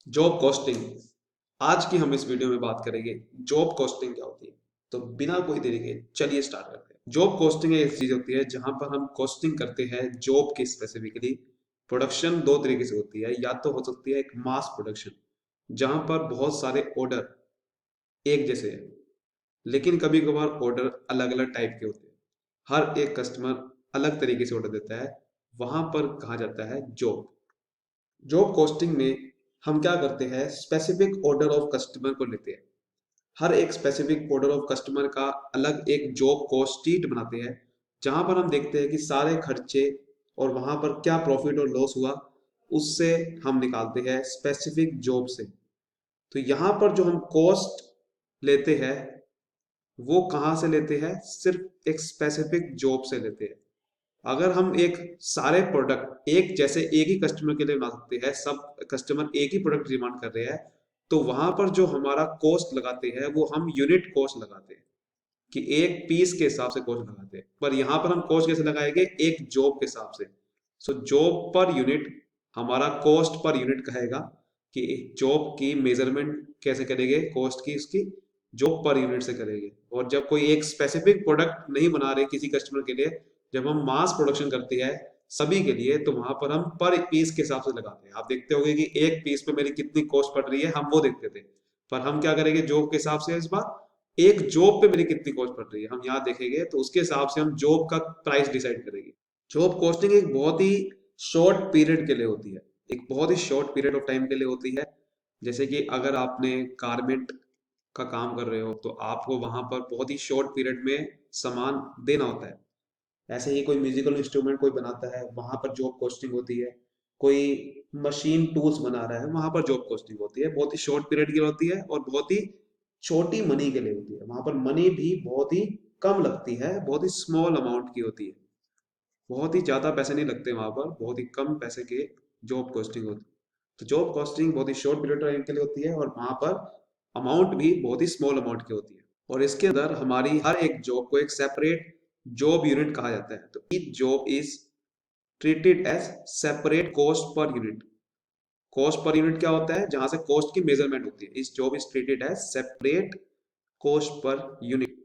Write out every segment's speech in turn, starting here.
Job costing. आज की हम इस वीडियो में बात करेंगे जॉब कॉस्टिंग क्या होती है। तो बिना कोई देरी के चलिए स्टार्ट करते हैं। जॉब कॉस्टिंग एक चीज होती है जहां पर हम कॉस्टिंग करते हैं जॉब की। स्पेसिफिकली प्रोडक्शन दो तरीके से होती है, या तो हो सकती है एक मास प्रोडक्शन जहां पर बहुत सारे ऑर्डर एक जैसे हैं, लेकिन कभी कभार ऑर्डर अलग अलग टाइप के होते हैं। हर एक कस्टमर अलग तरीके से ऑर्डर देता है, वहां पर कहा जाता है जॉब। जॉब कॉस्टिंग में हम क्या करते हैं, स्पेसिफिक ऑर्डर ऑफ कस्टमर को लेते हैं। हर एक स्पेसिफिक ऑर्डर ऑफ कस्टमर का अलग एक जॉब कॉस्ट शीट बनाते हैं, जहां पर हम देखते हैं कि सारे खर्चे और वहां पर क्या प्रॉफिट और लॉस हुआ, उससे हम निकालते हैं स्पेसिफिक जॉब से। तो यहाँ पर जो हम कॉस्ट लेते हैं वो कहाँ से लेते हैं, सिर्फ एक स्पेसिफिक जॉब से लेते हैं। अगर हम एक सारे प्रोडक्ट एक जैसे एक ही कस्टमर के लिए बना सकते हैं, सब कस्टमर एक ही प्रोडक्ट डिमांड कर रहे हैं, तो वहां पर जो हमारा कॉस्ट लगाते हैं वो हम यूनिट कॉस्ट लगाते हैं, कि एक पीस के हिसाब से कॉस्ट लगाते हैं। पर यहाँ पर हम कॉस्ट कैसे लगाएंगे, एक जॉब के हिसाब से। सो जॉब पर यूनिट हमारा कॉस्ट पर यूनिट कहेगा कि जॉब की मेजरमेंट कैसे करेंगे, कॉस्ट की उसकी जॉब पर यूनिट से करेंगे। और जब कोई एक स्पेसिफिक प्रोडक्ट नहीं बना रहे किसी कस्टमर के लिए, जब हम मास प्रोडक्शन करते हैं सभी के लिए, तो वहां पर हम पर पीस के हिसाब से लगाते हैं। आप देखते होंगे कि एक पीस पे मेरी कितनी कॉस्ट पड़ रही है, हम वो देखते थे। पर हम क्या करेंगे, जॉब के हिसाब से इस बार एक जॉब पे मेरी कितनी कॉस्ट पड़ रही है हम यहाँ देखेंगे, तो उसके हिसाब से हम जॉब का प्राइस डिसाइड करेंगे। जॉब कॉस्टिंग एक बहुत ही शॉर्ट पीरियड के लिए होती है, एक बहुत ही शॉर्ट पीरियड ऑफ टाइम के लिए होती है। जैसे कि अगर आपने गारमेंट का काम कर रहे हो, तो आपको वहां पर बहुत ही शॉर्ट पीरियड में सामान देना होता है। ऐसे ही कोई म्यूजिकल इंस्ट्रूमेंट कोई बनाता है, वहां पर जॉब कॉस्टिंग होती है। कोई मशीन टूल्स बना रहा है, वहां पर जॉब कॉस्टिंग होती है। बहुत ही शॉर्ट पीरियड की होती है और बहुत ही छोटी मनी के लिए होती है। वहां पर मनी भी बहुत ही कम लगती है, बहुत ही स्मॉल अमाउंट की होती है। बहुत ही ज्यादा पैसे नहीं लगते वहां पर, बहुत ही कम पैसे के जॉब कॉस्टिंग होती है। तो जॉब कॉस्टिंग बहुत ही शॉर्ट पीरियड टाइम के लिए होती है, और वहां पर अमाउंट भी बहुत ही स्मॉल अमाउंट की होती है। और इसके अंदर हमारी हर एक जॉब को एक सेपरेट जॉब यूनिट कहा जाता है। तो each job is treated as separate cost per unit. Cost per unit क्या होता है, जहां से कॉस्ट की मेजरमेंट होती है। इस job is treated as separate cost per unit.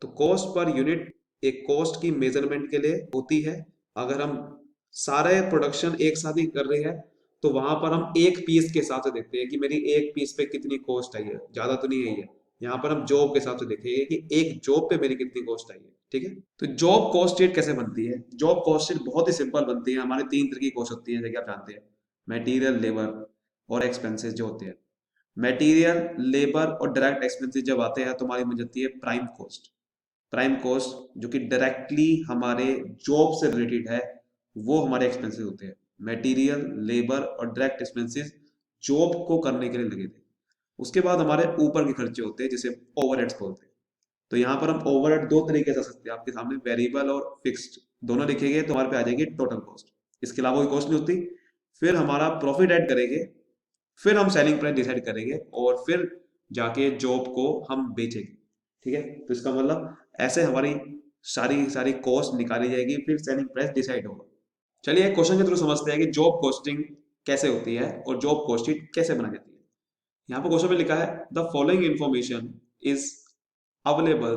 तो कॉस्ट पर यूनिट एक कॉस्ट की मेजरमेंट के लिए होती है। अगर हम सारे प्रोडक्शन एक साथ ही कर रहे हैं, तो वहां पर हम एक पीस के हिसाब से देखते हैं कि मेरी एक पीस पे कितनी कॉस्ट आई है, ज्यादा तो नहीं आई है। यहाँ पर हम जॉब के हिसाब से देखेंगे कि एक जॉब पे मेरी कितनी कॉस्ट आई है। ठीक है, तो जॉब कॉस्ट शीट कैसे बनती है। जॉब कॉस्ट शीट बहुत ही सिंपल बनती है। हमारे तीन तरह की कॉस्ट होती है, जैसे कि आप जानते हैं, मटेरियल, लेबर और एक्सपेंसेस जो होते हैं। मटेरियल, लेबर और डायरेक्ट एक्सपेंसेस जब आते हैं तो हमारी बन जाती है प्राइम कॉस्ट। प्राइम कॉस्ट जो कि डायरेक्टली हमारे जॉब से रिलेटेड है, वो हमारे एक्सपेंसेस होते हैं। मटेरियल, लेबर और डायरेक्ट एक्सपेंसेस जॉब को करने के लिए लगे थे। उसके बाद हमारे ऊपर के खर्चे होते हैं, जिसे ओवरहेड्स बोलते हैं। तो यहाँ पर हम ओवरहेड दो तरीके से आ सकते हैं आपके सामने, वेरिएबल और फिक्स्ड। दोनों लिखेंगे तो हमारे पे आ जाएगी टोटल कॉस्ट। इसके अलावा कोई कॉस्ट नहीं होती। फिर हमारा प्रॉफिट ऐड करेंगे, फिर हम सेलिंग प्राइस डिसाइड करेंगे, और फिर जाके जॉब को हम बेचेंगे। ठीक है, तो इसका मतलब ऐसे हमारी सारी सारी कॉस्ट निकाली जाएगी, फिर सेलिंग प्राइस डिसाइड होगा। चलिए एक क्वेश्चन के थ्रू समझते हैं कि जॉब कॉस्टिंग कैसे होती है और जॉब कॉस्ट शीट कैसे बनाई जाती है। यहाँ पर क्वेश्चन में लिखा है, the following information is available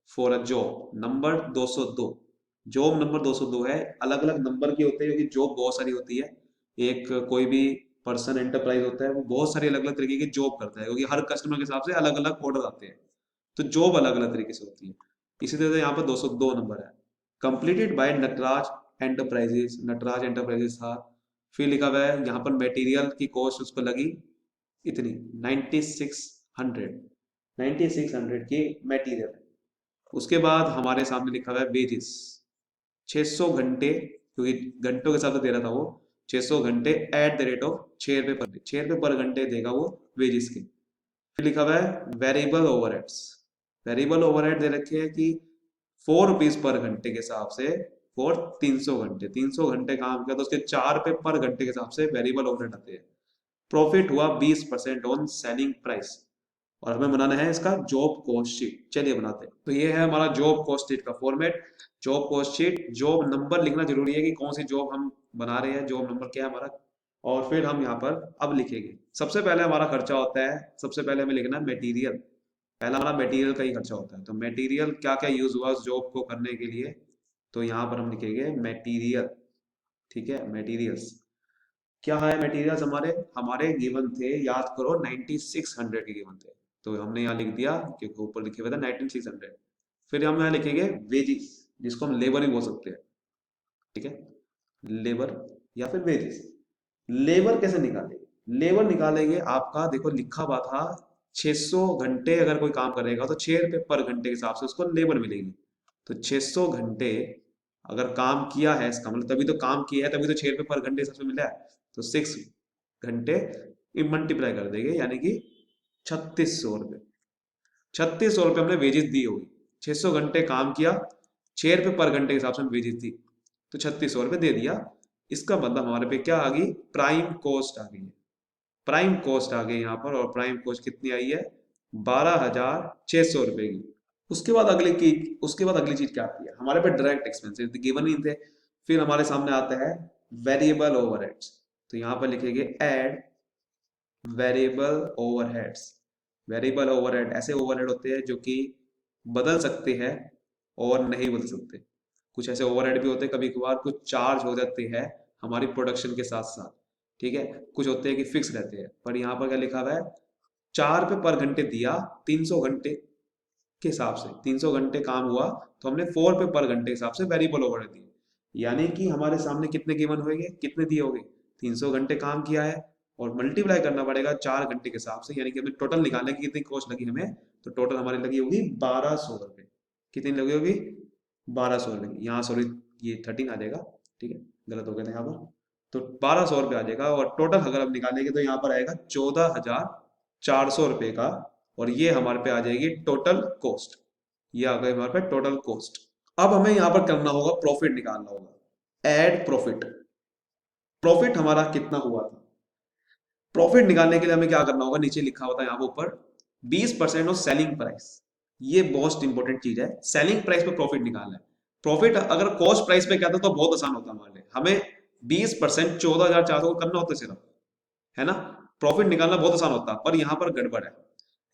for a job number 202। Job number 202 है, अलग अलग नंबर की होते हैं क्योंकि जॉब बहुत सारी होती है। एक कोई भी पर्सन एंटरप्राइज होता है, वो बहुत सारी अलग अलग तरीके की जॉब करता है, क्योंकि हर कस्टमर के हिसाब से अलग अलग ऑर्डर आते हैं। तो जॉब अलग अलग तरीके से होती है। इसी तरह से यहाँ पर 202 नंबर है, completed by Nataraj enterprises. Nataraj enterprises था। फिर लिखा हुआ है यहाँ पर मटेरियल की कॉस्ट उस पर लगी इतनी 9600। 9600 की मटेरियल है। उसके बाद हमारे सामने लिखा हुआ है वेजेस, 600 घंटे, क्योंकि घंटों के हिसाब से दे रहा था वो। 600 घंटे एट द रेट ऑफ 6 रुपए पर, 6 रुपए पर घंटे देगा वो वेजेस के। फिर लिखा हुआ है वेरिएबल ओवरहेड्स। वेरिएबल ओवरहेड दे रखे हैं कि 4 रुपीज पर घंटे के हिसाब से, फॉर 300 घंटे। 300 घंटे काम किया तो उसके 4 रुपए पर घंटे के हिसाब से वेरिएबल ओवरहेड आते हैं। प्रॉफिट हुआ 20% ऑन सेलिंग प्राइस। और हमें बनाना है इसका जॉब कॉस्ट शीट। चलिए बनाते हैं। तो ये है हमारा जॉब कॉस्ट शीट का format. Job cost sheet, job number लिखना जरूरी है कि कौन सी जॉब हम बना रहे हैं, जॉब नंबर क्या है हमारा। और फिर हम यहाँ पर अब लिखेंगे। सबसे पहले हमारा खर्चा होता है, सबसे पहले हमें लिखना है मटेरियल। पहला हमारा मटेरियल का ही खर्चा होता है। तो मटेरियल क्या क्या यूज हुआ उस जॉब को करने के लिए, तो यहाँ पर हम लिखेंगे मटेरियल। ठीक है, मटेरियल्स क्या है? मटेरियल्स हमारे हमारे गिवन थे, याद करो 9600 के गिवन थे। तो हमने यहाँ लिख दिया क्योंकि ऊपर लिखे हुए थे 9600। फिर हम यहाँ लिखेंगे वेजिस, जिसको हम लेबर भी बोल सकते हैं। ठीक है, लेबर या फिर वेजेस। लेबर कैसे निकालेंगे? लेबर निकालेंगे आपका, देखो लिखा हुआ था 600 घंटे अगर कोई काम करेगा तो 6 रुपए पर घंटे के हिसाब से उसको लेबर मिलेगी। तो 600 घंटे अगर काम किया है, इसका मतलब तभी तो काम किया है, तभी तो 6 रुपए पर घंटे हिसाब से मिला है। तो 6 घंटे मल्टीप्लाई कर देंगे, यानी कि 3600 रुपये। 3600 रुपये हमने वेजेस दी होगी। 600 घंटे काम किया, 6 रुपए पर घंटे के हिसाब से वेजेस दी, तो 3600 रुपये दे दिया। इसका मतलब हमारे पे क्या आ गई? प्राइम कॉस्ट आ गई है। प्राइम कॉस्ट आ गई यहाँ पर, और प्राइम कॉस्ट कितनी आई है? 12,600 रुपये की। उसके बाद अगली चीज क्या आती है हमारे पे? डायरेक्ट एक्सपेंसेस गिवन ही थे। फिर हमारे सामने आता है वेरिएबल ओवरहेड्स। तो यहाँ पर लिखेंगे add variable overheads. Variable overhead ऐसे ओवरहेड होते हैं जो कि बदल सकते हैं और नहीं बदल सकते। कुछ ऐसे ओवरहेड भी होते हैं कभी कभार, कुछ चार्ज हो जाते हैं हमारी प्रोडक्शन के साथ साथ। ठीक है, कुछ होते हैं कि फिक्स रहते हैं। पर यहाँ पर क्या लिखा हुआ है? 4 रुपये पर घंटे दिया, 300 घंटे के हिसाब से 300 घंटे काम हुआ, तो हमने 4 रुपये पर घंटे के हिसाब से वेरिएबल ओवरहेड दिए। यानी कि हमारे सामने कितने गिवन होंगे, कितने दिए होंगे? 300 घंटे काम किया है और मल्टीप्लाई करना पड़ेगा 4 घंटे के हिसाब से, यानी कि हमें टोटल निकालने की कितनी कॉस्ट लगी हमें, तो टोटल हमारी लगी होगी 1200 रुपये। कितनी लगी होगी? 1200 रुपये की। यहाँ सॉरी, ये 13 आ जाएगा। ठीक है, गलत हो गया था यहाँ पर। तो 1200 रुपये आ जाएगा, और टोटल अगर हम निकालेंगे तो यहाँ पर आएगा 14,400 रुपये का। और ये हमारे पे आ जाएगी टोटल कॉस्ट। ये आ गई हमारे पे टोटल कॉस्ट। अब हमें यहाँ पर करना होगा, प्रॉफिट निकालना होगा। Add profit. प्रॉफिट हमारा कितना हुआ था? प्रॉफिट निकालने के लिए हमें क्या करना होगा? नीचे लिखा होता है यहाँ ऊपर 20% ऑफ सेलिंग प्राइस। ये मोस्ट इंपॉर्टेंट चीज है, सेलिंग प्राइस पे प्रॉफिट निकालना है। प्रॉफिट अगर कॉस्ट प्राइस पे कहता तो बहुत आसान होता हमारे लिए। हमें 20% 14,400 को करना होता सिर्फ, है ना? प्रॉफिट निकालना बहुत आसान होता, पर यहाँ पर गड़बड़ है।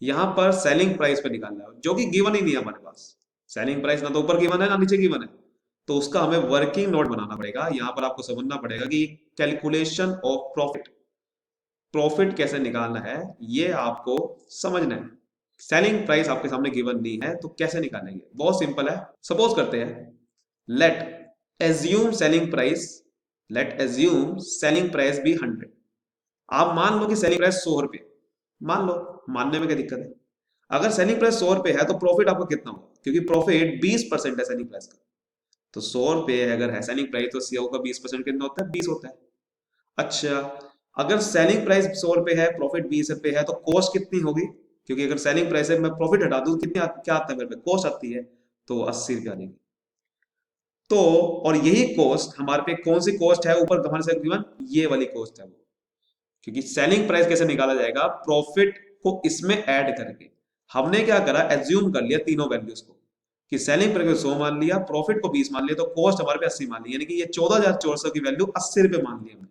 यहाँ पर सेलिंग प्राइस पे निकालना है, जो कि गिवन ही नहीं है हमारे पास। सेलिंग प्राइस ना तो ऊपर गिवन है ना नीचे गिवन है। तो उसका हमें वर्किंग नोट बनाना पड़ेगा। यहाँ पर आपको समझना पड़ेगा कि कैलकुलेशन ऑफ प्रॉफिट, प्रॉफिट कैसे निकालना है ये आपको समझना है। सेलिंग प्राइस आपके सामने गिवन नहीं है तो कैसे निकालेंगे? बहुत सिंपल है। सपोज करते हैं, let assume selling price, let assume selling price be 100। आप मान लो कि सेलिंग प्राइस 100 रुपये, मान लो, मानने में क्या दिक्कत है? अगर सेलिंग प्राइस 100 रुपये है तो प्रॉफिट आपको कितना होगा? क्योंकि प्रॉफिट 20% है सेलिंग प्राइस का। तो 100 रुपये अगर है सेलिंग प्राइस तो सीओ का 20% कितना होता है? 20 होता है। अच्छा, अगर सेलिंग प्राइस 100 रुपये है, प्रॉफिट 20 रुपये है, तो कॉस्ट कितनी होगी? क्योंकि अगर सेलिंग प्राइस है, मैं प्रॉफिट हटा दूं, कितनी क्या आता है मेरे पे? कॉस्ट आती है, तो 80 रुपये आ जाएगी। तो और यही कॉस्ट हमारे पे कौन सी कॉस्ट है ऊपर हमारे से गिवन? ये वाली कॉस्ट है वो। क्योंकि सेलिंग प्राइस कैसे निकाला जाएगा? प्रॉफिट को इसमें ऐड करके। हमने क्या करा? एज्यूम कर लिया तीनों वैल्यूज को, कि सेलिंग प्राइस को 100 मान लिया, प्रॉफिट को 20 मान लिया, तो कॉस्ट हमारे पे 80 मान ली, यानी कि ये 14,400 की वैल्यू 80 रुपये मान ली हमने।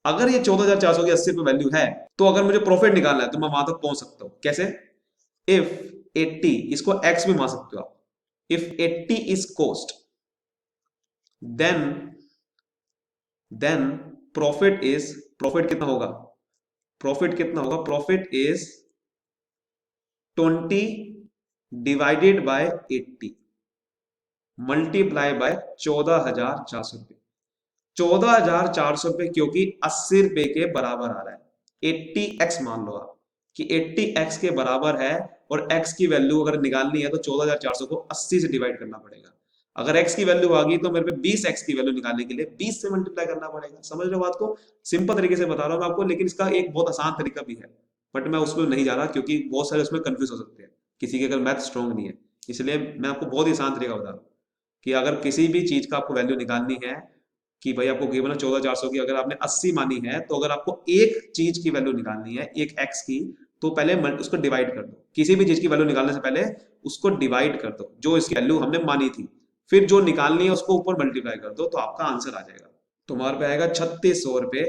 अगर ये 14,400 की 80 रुपये वैल्यू है, तो अगर मुझे प्रॉफिट निकालना है तो मैं वहां तक पहुंच सकता हूं। कैसे? इफ 80, इसको एक्स भी मान सकते हो आप। If 80 is cost, then then profit कितना होगा? प्रॉफिट कितना होगा? Profit is 20 divided by 80 multiply by 14,400 रुपये। 14,400 रुपये क्योंकि 80 रुपये के बराबर आ रहा है। 80x मान लो आप कि 80x के बराबर है, और x की वैल्यू अगर निकालनी है तो 14,400 को 80 से डिवाइड करना पड़ेगा। अगर x की वैल्यू आ गई तो मेरे पे 20x की वैल्यू निकालने के लिए 20 से मल्टीप्लाई करना पड़ेगा। समझ रहे हो बात को? सिंपल तरीके से बता रहा हूं मैं आपको, लेकिन इसका एक बहुत आसान तरीका भी है, बट मैं उसमें नहीं जा रहा क्योंकि बहुत सारे उसमें कंफ्यूज हो सकते हैं, किसी के अगर मैथ स्ट्रॉन्ग नहीं है। इसलिए मैं आपको बहुत ही आसान तरीका बता रहा हूँ कि अगर किसी भी चीज का आपको वैल्यू निकालनी है, कि भाई आपको गिवन है 14,400 की, अगर आपने 80 मानी है, तो अगर आपको एक चीज की वैल्यू निकालनी है, एक एक्स की, तो पहले उसको डिवाइड कर दो। किसी भी चीज की वैल्यू निकालने से पहले उसको डिवाइड कर दो, जो इसकी वैल्यू हमने मानी थी। फिर जो निकालनी है उसको ऊपर मल्टीप्लाई कर दो, तो आपका आंसर आ जाएगा। तुम्हारे पे आएगा 3600 रुपये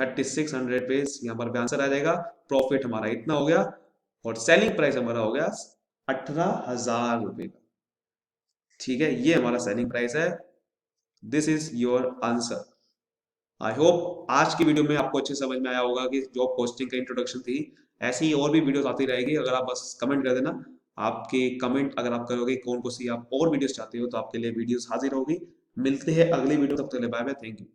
3600 पे यहाँ पर भी आंसर आ जाएगा। प्रॉफिट हमारा इतना हो गया और सेलिंग प्राइस हमारा हो गया 18,000 रुपए का। ठीक है, ये हमारा सेलिंग प्राइस है। This is your answer. I hope आज की वीडियो में आपको अच्छे समझ में आया होगा कि जॉब पोस्टिंग का इंट्रोडक्शन थी। ऐसी ही और भी वीडियोस आती रहेगी, अगर आप बस कमेंट कर देना। आपके कमेंट अगर आप करोगे कौन कौन सी आप और वीडियोस चाहते हो तो आपके लिए वीडियोस हाजिर होगी। मिलते हैं अगली वीडियो, तब तक के लिए बाय बाय, थैंक यू।